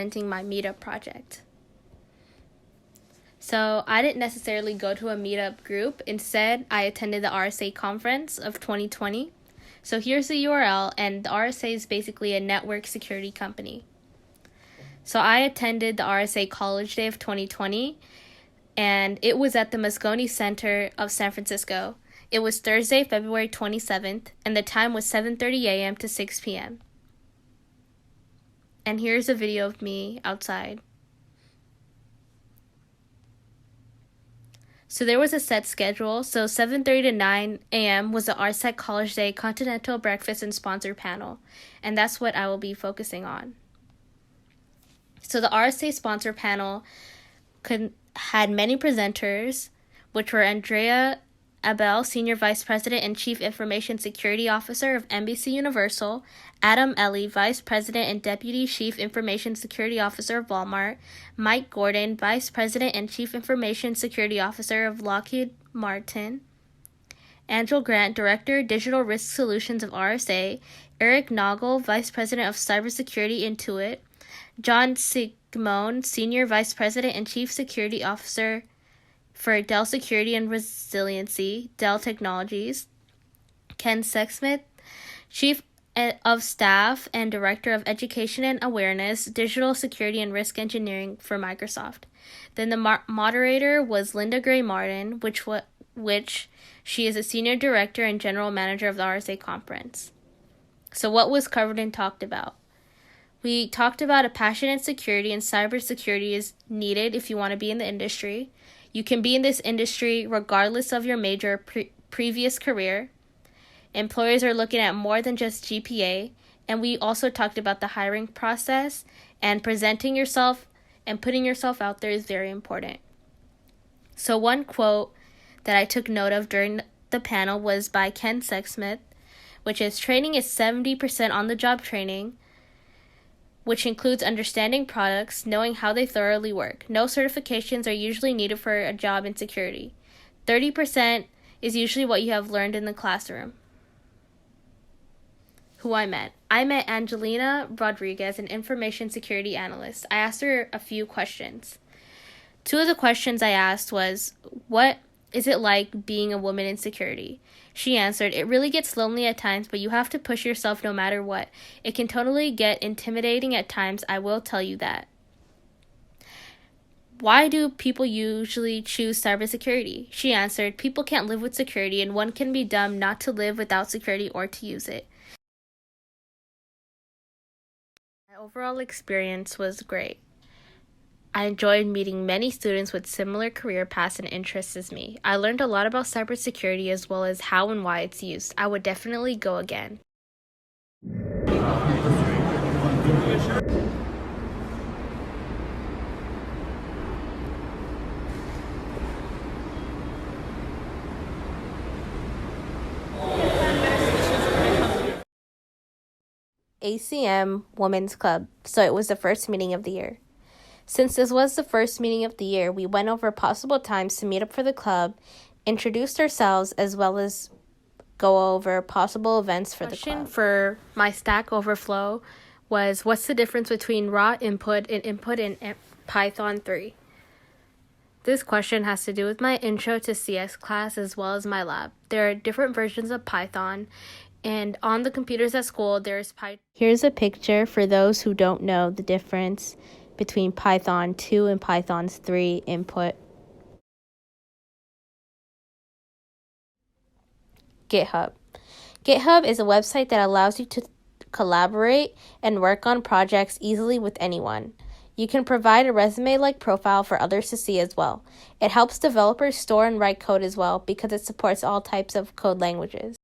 presenting my Meetup Project. So I didn't necessarily go to a meetup group. Instead, I attended the RSA conference of 2020. So here's the URL, and the RSA is basically a network security company. So I attended the RSA College Day of 2020, and it was at the Moscone Center of San Francisco. It was Thursday, February 27th, and the time was 7:30 a.m. to 6 p.m. And here's a video of me outside. So there was a set schedule. So 7:30 to 9 a.m. was the RSEC College Day Continental Breakfast and Sponsor Panel, and that's what I will be focusing on. So the RSA Sponsor Panel had many presenters, which were Andrea Abel, Senior Vice President and Chief Information Security Officer of NBC Universal, Adam Ellie, Vice President and Deputy Chief Information Security Officer of Walmart, Mike Gordon, Vice President and Chief Information Security Officer of Lockheed Martin, Angel Grant, Director, Digital Risk Solutions of RSA, Eric Noggle, Vice President of Cybersecurity Intuit, John Sigmon, Senior Vice President and Chief Security Officer for Dell Security and Resiliency, Dell Technologies, Ken Sexsmith, Chief of Staff and Director of Education and Awareness, Digital Security and Risk Engineering for Microsoft. Then the moderator was Linda Gray Martin, which she is a Senior Director and General Manager of the RSA Conference. So what was covered and talked about? We talked about a passion in security, and cybersecurity is needed if you want to be in the industry. You can be in this industry regardless of your major previous career. Employers are looking at more than just GPA, and we also talked about the hiring process, and presenting yourself and putting yourself out there is very important. So one quote that I took note of during the panel was by Ken Sexsmith, which is, "Training is 70% on-the-job training, which includes understanding products, knowing how they thoroughly work. No certifications are usually needed for a job in security. 30% is usually what you have learned in the classroom." Who I met Angelina Rodriguez, an information security analyst. I asked her a few questions. Two of the questions I asked was, what is it like being a woman in security? She answered, "It really gets lonely at times, but you have to push yourself no matter what. It can totally get intimidating at times, I will tell you that." Why do people usually choose cybersecurity? She answered, "People can't live with security, and one can be dumb not to live without security or to use it." My overall experience was great. I enjoyed meeting many students with similar career paths and interests as me. I learned a lot about cybersecurity as well as how and why it's used. I would definitely go again. ACM Women's Club, so it was the first meeting of the year. Since this was the first meeting of the year, we went over possible times to meet up for the club, introduced ourselves, as well as go over possible events for the club. Question for my Stack Overflow was, what's the difference between raw input and input in Python 3? This question has to do with my Intro to CS class as well as my lab. There are different versions of Python, and on the computers at school, there's Python. Here's a picture for those who don't know the difference between Python 2 and Python 3 input. GitHub. GitHub is a website that allows you to collaborate and work on projects easily with anyone. You can provide a resume-like profile for others to see as well. It helps developers store and write code as well because it supports all types of code languages.